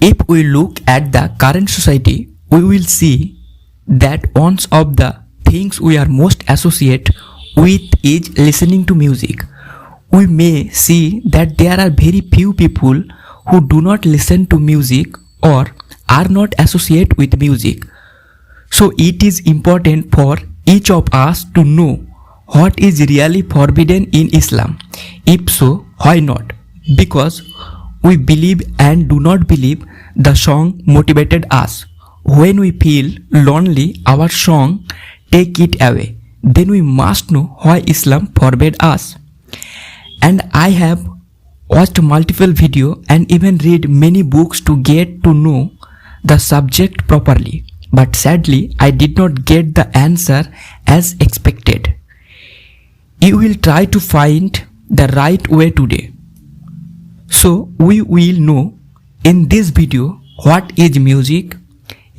If we look at the current society, we will see that one of the things we are most associate with is listening to music. We may see that there are very few people who do not listen to music or are not associated with music. So it is important for each of us to know what is really forbidden in Islam. If so, why not? Because we believe and do not believe the song motivated us. When we feel lonely, our song take it away. Then we must know why Islam forbade us. And I have watched multiple videos and even read many books to get to know the subject properly. But sadly, I did not get the answer as expected. You will try to find the right way today. So we will know in this video what is music,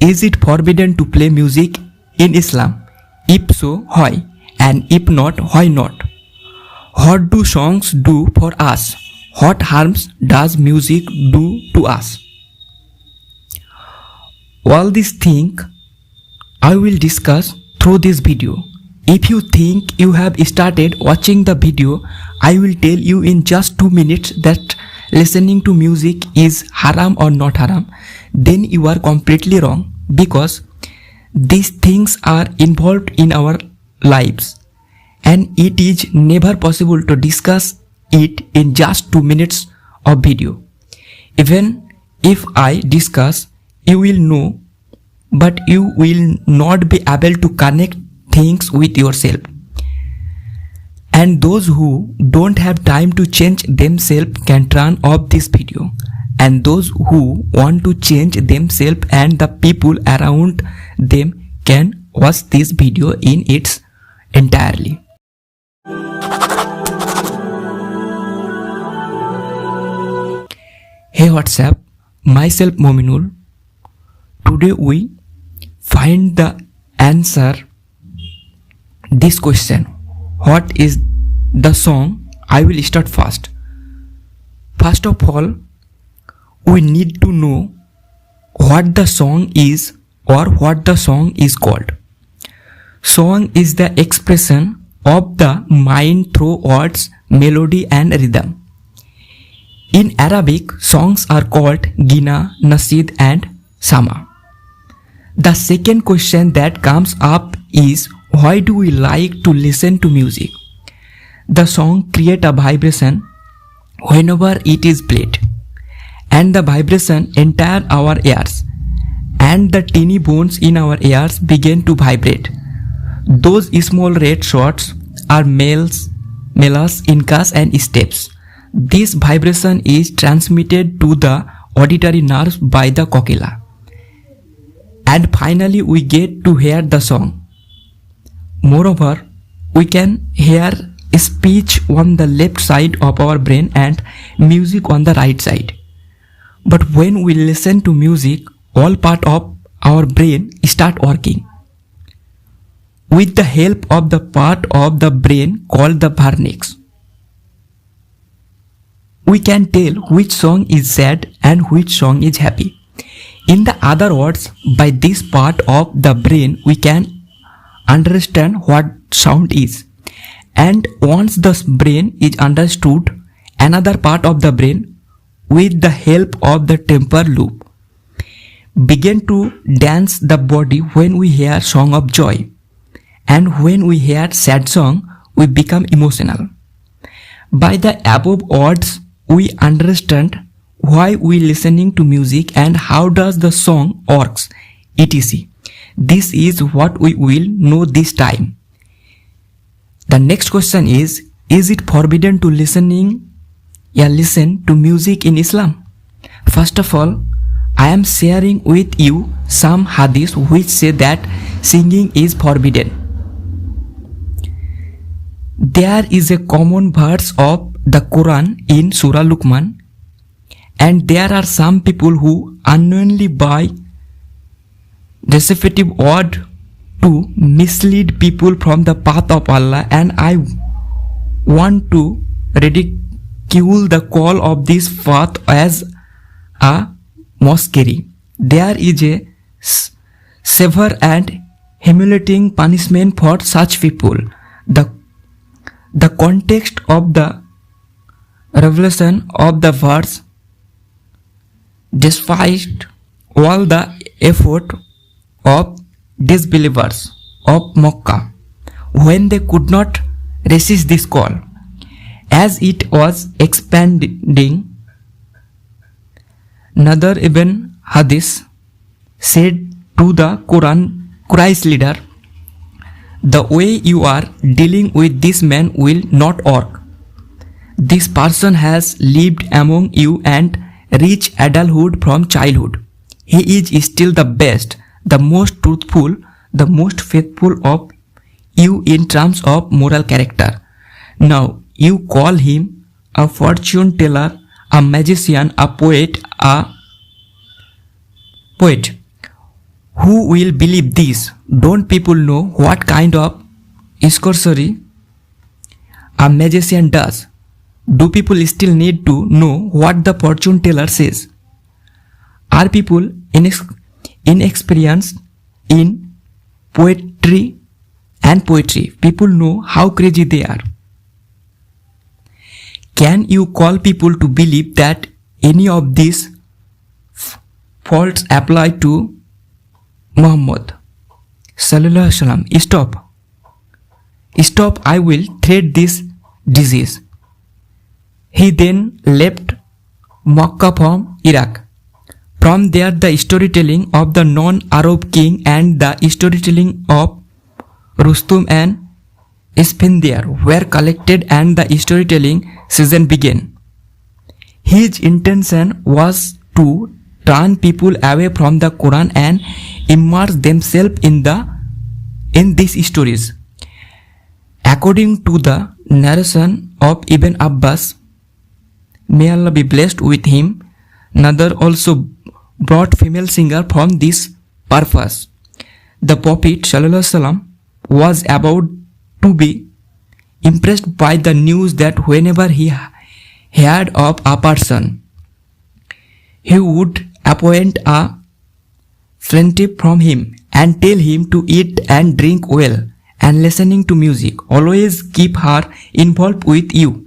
is it forbidden to play music in Islam, if so why, and if not why not. What do songs do for us? What harms does music do to us? All these things I will discuss through this video. If you think you have started watching the video, I will tell you in just 2 minutes that listening to music is haram or not haram, then you are completely wrong, because these things are involved in our lives and it is never possible to discuss it in just 2 minutes of video. Even if I discuss, you will know, but you will not be able to connect things with yourself. And those who don't have time to change themselves can turn off this video. And those who want to change themselves and the people around them can watch this video in its entirely. Hey, what's up? Myself Mominul. Today we find the answer this question. What is the song? I will start first. First of all, we need to know what the song is or what the song is called. Song is the expression of the mind through words, melody and rhythm. In Arabic, songs are called Gina, Nasid and Sama. The second question that comes up is, why do we like to listen to music? The song creates a vibration whenever it is played, and the vibration enters our ears, and the tiny bones in our ears begin to vibrate. Those small red shots are melas, incas and steps. This vibration is transmitted to the auditory nerves by the cochlea. And finally we get to hear the song. Moreover, we can hear speech on the left side of our brain and music on the right side. But when we listen to music, all part of our brain start working. With the help of the part of the brain called the vernix, we can tell which song is sad and which song is happy. In the other words, by this part of the brain we can understand what sound is. And once the brain is understood, another part of the brain, with the help of the temporal lobe, begin to dance the body when we hear song of joy. And when we hear sad song, we become emotional. By the above words, we understand why we listening to music and how does the song works, etc. This is what we will know this time. The next question is it forbidden to listen to music in Islam? First of all, I am sharing with you some hadiths which say that singing is forbidden. There is a common verse of the Quran in Surah Luqman, and there are some people who unknowingly buy deceptive word to mislead people from the path of Allah, and I want to ridicule the call of this path as a mockery. There is a severe and humiliating punishment for such people. The context of the revelation of the verse, despite all the effort of disbelievers of Makkah, when they could not resist this call, as it was expanding, Nadar ibn Hadis said to the Quraysh leader, "The way you are dealing with this man will not work. This person has lived among you and reached adulthood from childhood. He is still the best, the most truthful, the most faithful of you in terms of moral character. Now you call him a fortune teller, a magician, a poet. Who will believe this? Don't people know what kind of sorcery a magician does? Do people still need to know what the fortune teller says? Are people inexperienced in poetry? People know how crazy they are. Can you call people to believe that any of these faults apply to Muhammad Sallallahu Alaihi Wasallam? Stop, I will treat this disease." He then left Makkah from Iraq. From there, the storytelling of the non-Arab king and the storytelling of Rustum and Isfandiar were collected and the storytelling season began. His intention was to turn people away from the Quran and immerse themselves in these stories. According to the narration of Ibn Abbas, may Allah be blessed with him, Nadar also brought female singer from this purpose. The Prophet ﷺ was about to be impressed by the news that whenever he heard of a person, he would appoint a friendship from him and tell him to eat and drink well and listening to music. Always keep her involved with you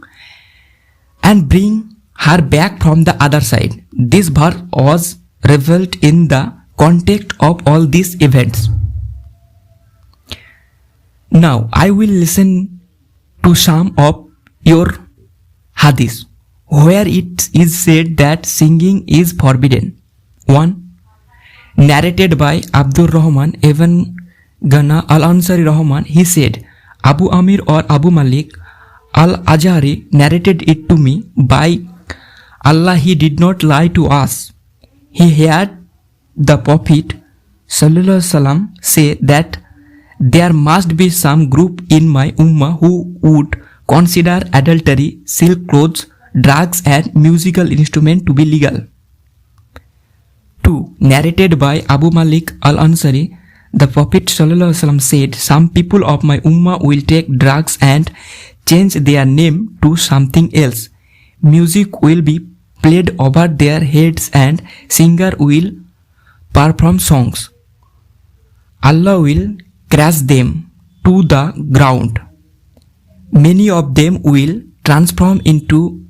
and bring her back from the other side. This verse was revealed in the context of all these events. Now I will listen to some of your hadiths where it is said that singing is forbidden. 1. Narrated by Abdur Rahman ibn Ghana al-Ansari Rahman, he said, Abu Amir or Abu Malik al-Ajari narrated it to me. By Allah, he did not lie to us. He heard the Prophet Sallallahu Alaihi Wasallam say that there must be some group in my ummah who would consider adultery, silk clothes, drugs and musical instruments to be legal. 2. Narrated by Abu Malik al-Ansari, the Prophet Sallallahu Alaihi Wasallam said, some people of my ummah will take drugs and change their name to something else. Music will be played over their heads and singer will perform songs. Allah will crash them to the ground. Many of them will transform into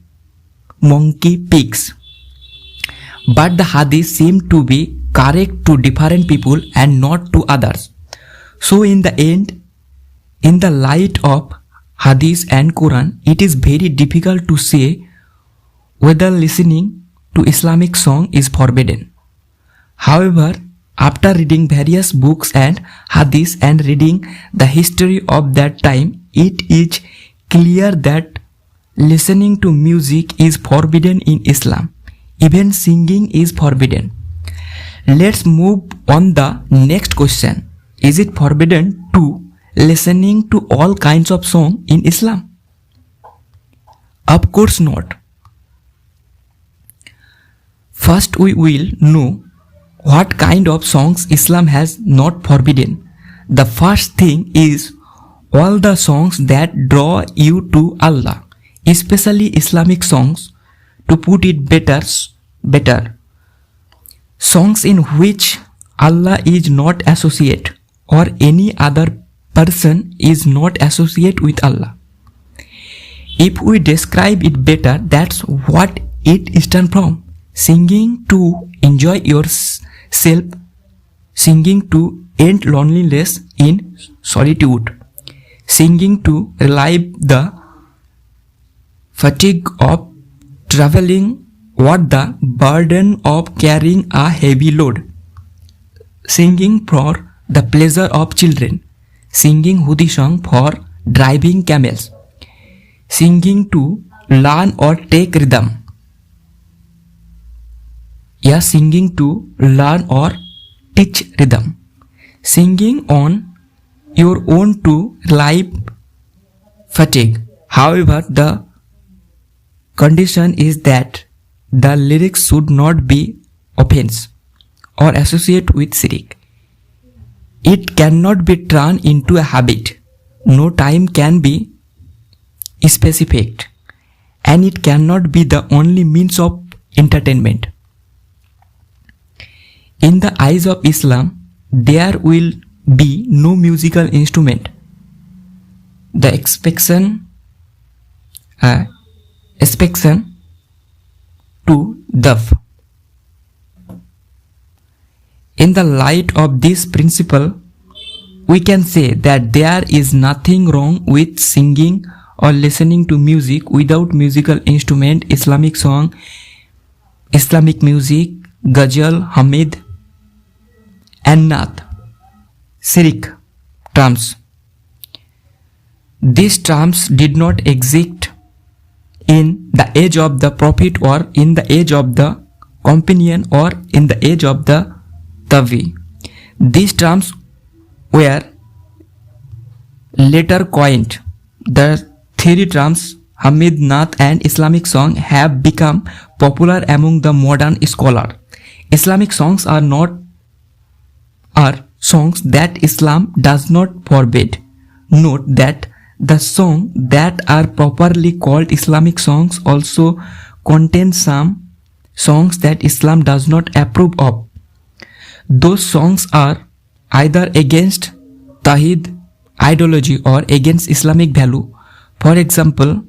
monkey pigs. But the hadith seemed to be correct to different people and not to others. So in the end, in the light of hadith and Quran, it is very difficult to say whether listening to Islamic song is forbidden. However, after reading various books and hadiths and reading the history of that time, it is clear that listening to music is forbidden in Islam. Even singing is forbidden. Let's move on the next question. Is it forbidden to listening to all kinds of song in Islam? Of course not. First we will know what kind of songs Islam has not forbidden. The first thing is all the songs that draw you to Allah, especially Islamic songs. To put it better, songs in which Allah is not associate or any other person is not associate with Allah. If we describe it better, that's what it stems from. Singing to enjoy yourself, singing to end loneliness in solitude, singing to relieve the fatigue of traveling or the burden of carrying a heavy load, singing for the pleasure of children, singing Hudi song for driving camels, singing to learn or take rhythm. Yeah, singing to learn or teach rhythm. Singing on your own to relieve fatigue. However, the condition is that the lyrics should not be offense or associate with shirk. It cannot be turned into a habit. No time can be specific, and it cannot be the only means of entertainment. In the eyes of Islam, there will be no musical instrument. The expectation to dove. In the light of this principle, we can say that there is nothing wrong with singing or listening to music without musical instrument, Islamic song, Islamic music, ghazal, hamid, and naat, shirk terms. These terms did not exist in the age of the Prophet or in the age of the companion or in the age of the Tabi. These terms were later coined. The three terms Hamid, Naat and Islamic song have become popular among the modern scholars. Islamic songs are songs that Islam does not forbid. Note that the songs that are properly called Islamic songs also contain some songs that Islam does not approve of. Those songs are either against Tawhid, ideology, or against Islamic value. For example,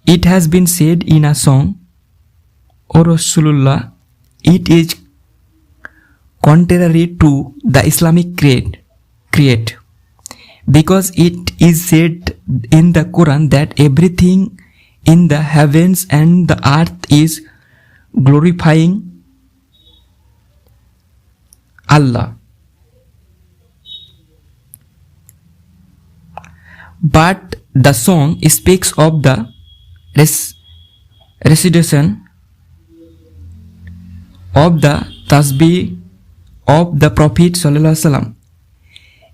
it has been said in a song, O Rasulullah, it is contrary to the Islamic creed, because it is said in the Quran that everything in the heavens and the earth is glorifying Allah. But the song speaks of the recitation of the tasbih of the Prophet ﷺ.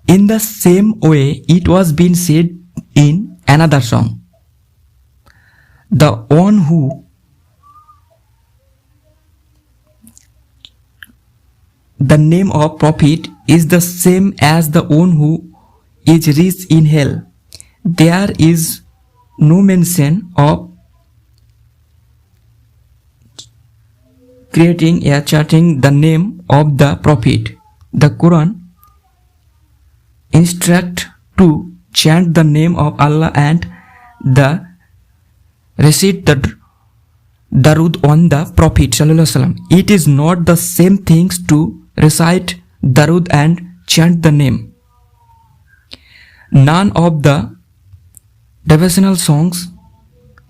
In the same way, it was being said in another song. The one who the name of Prophet is the same as the one who is rich in hell. There is no mention of creating or chanting the name of the Prophet. The Quran instructs to chant the name of Allah and the recite the Darud on the Prophet ﷺ. It is not the same things to recite Darud and chant the name. None of the devotional songs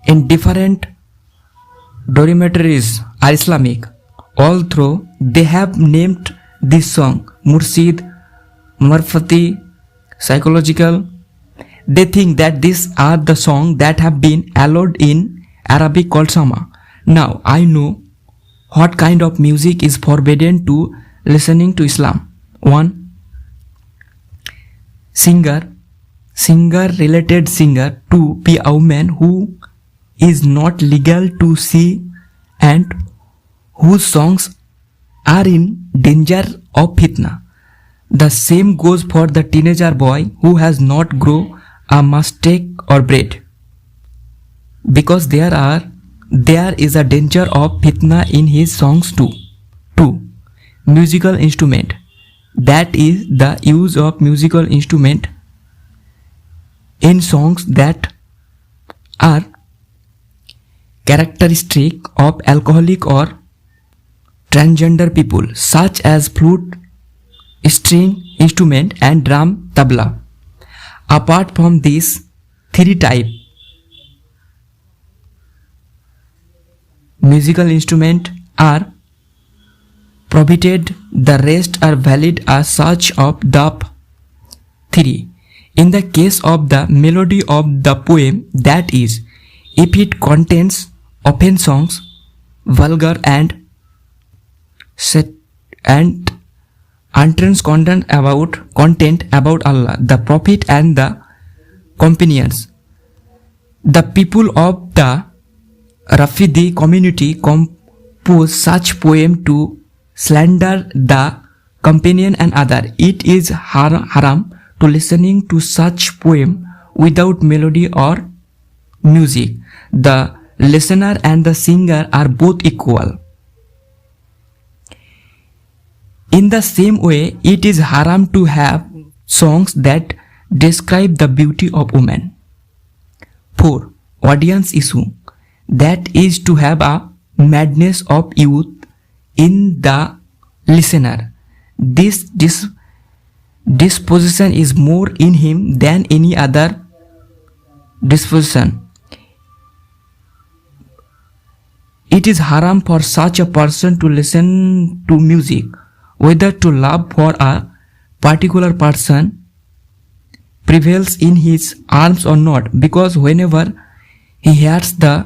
in different dormitories are Islamic, although they have named this song Mursid, Marfati, Psychological. They think that these are the songs that have been allowed in Arabic called Sama. Now I know what kind of music is forbidden to listening to Islam. 1. Singer, related singer. 2. Be a woman who is not legal to see and whose songs are in danger of fitna. The same goes for the teenager boy who has not grown a mustache or braid, because there is a danger of fitna in his songs too. 2. musical instrument. That is the use of musical instrument in songs that are characteristic of alcoholic or transgender people, such as flute, string instrument and drum tabla. Apart from these three types, musical instruments are prohibited. The rest are valid as such of the three. In the case of the melody of the poem, that is, if it contains open songs, vulgar and untrans content about Allah, the Prophet and the companions, the people of the Rafidi community compose such poem to slander the companion and other. It is haram to listening to such poem without melody or music. The listener and the singer are both equal. In the same way, it is haram to have songs that describe the beauty of women. 4. Audience issue. That is to have a madness of youth in the listener. This disposition is more in him than any other disposition. It is haram for such a person to listen to music, whether to love for a particular person prevails in his arms or not, because whenever he hears the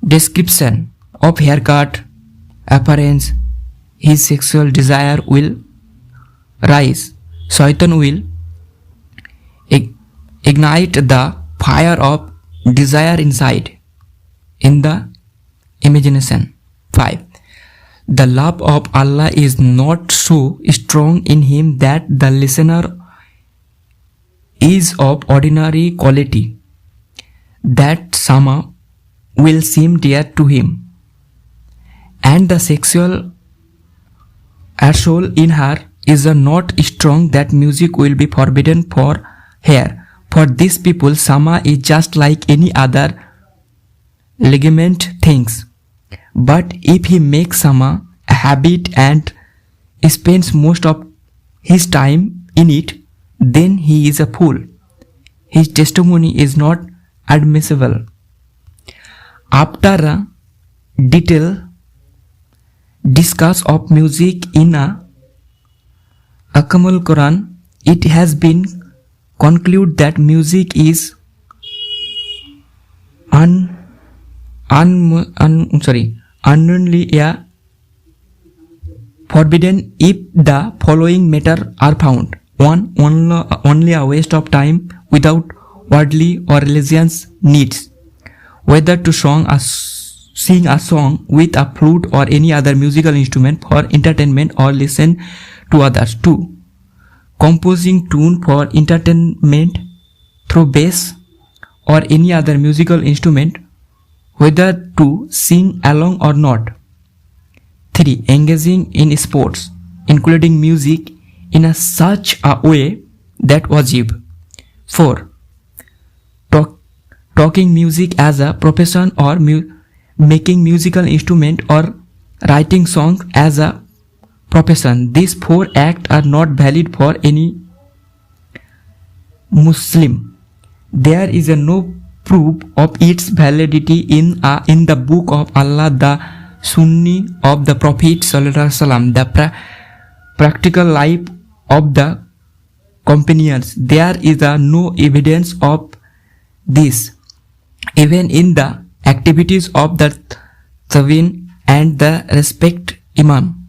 description of haircut, appearance, his sexual desire will rise. Shaitan will ignite the fire of desire inside in the imagination. 5. The love of Allah is not so strong in him that the listener is of ordinary quality, that Sama will seem dear to him, and the sexual soul in her is not strong that music will be forbidden for her. For these people, Sama is just like any other ligament things. But if he makes Sama a habit and spends most of his time in it, then he is a fool. His testimony is not admissible. After a detailed discuss of music in a Akamul Quran, it has been concluded that music is unknowingly forbidden if the following matter are found. 1. Only a waste of time without worldly or religious needs, whether to sing a song with a flute or any other musical instrument for entertainment or listen to others. 2. Composing tune for entertainment through bass or any other musical instrument, whether to sing along or not. 3. Engaging in sports, including music, in such a way that wajib. 4. Talking music as a profession or making musical instrument or writing songs as a profession. These 4 acts are not valid for any Muslim. There is no proof of its validity in the book of Allah, the Sunni of the Prophet ﷺ, the practical life of the companions. There is no evidence of this, even in the activities of the Tawin and the respect Imam.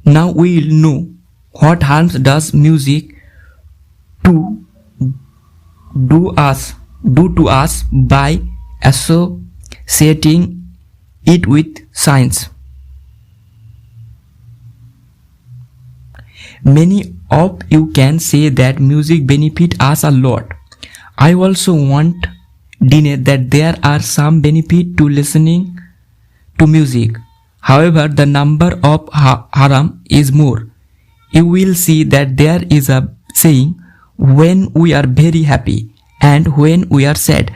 Now we will know what harms does music do to us by associating it with science. Many of you can say that music benefits us a lot. I also won't deny that there are some benefit to listening to music. However, the number of haram is more. You will see that there is a saying, when we are very happy and when we are sad,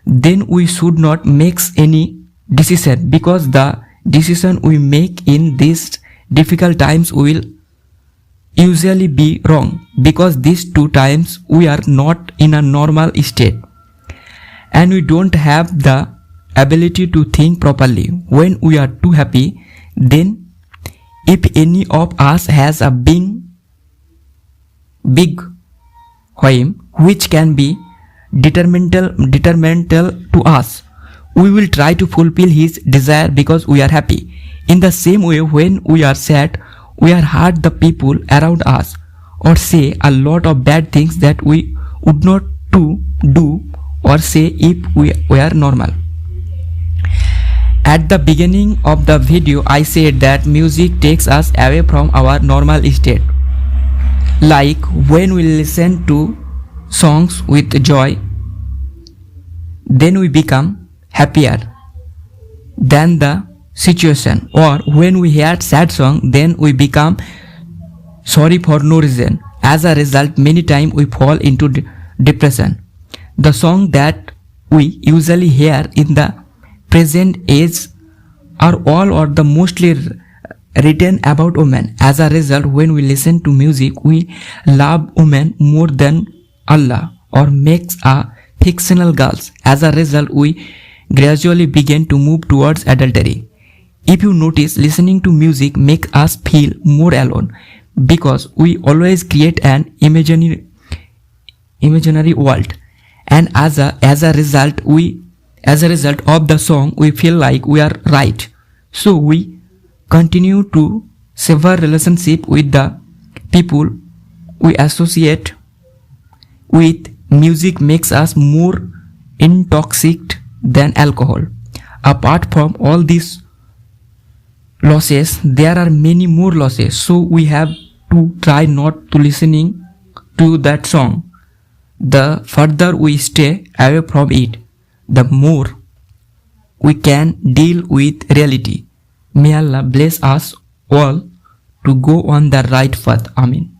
then we should not make any decision, because the decision we make in these difficult times will usually be wrong, because these two times we are not in a normal state and we don't have the ability to think properly. When we are too happy, then if any of us has a big whim which can be detrimental to us, we will try to fulfill his desire because we are happy. In the same way, when we are sad, we are hurt the people around us or say a lot of bad things that we would not do or say if we were normal. At the beginning of the video, I said that music takes us away from our normal state. Like when we listen to songs with joy, then we become happier than the situation, or when we hear sad song, then we become sorry for no reason. As a result, many times we fall into depression. The song that we usually hear in the present age are all or the mostly written about women. As a result, when we listen to music, we love women more than Allah or makes a fictional girls. As a result, we gradually begin to move towards adultery. If you notice, listening to music makes us feel more alone, because we always create an imaginary world, and as a result of the song, we feel like we are right. So we continue to sever relationship with the people we associate with. Music makes us more intoxicated than alcohol. Apart from all these losses, there are many more losses, so we have to try not to listening to that song. The further we stay away from it, the more we can deal with reality. May Allah bless us all to go on the right path. Amen.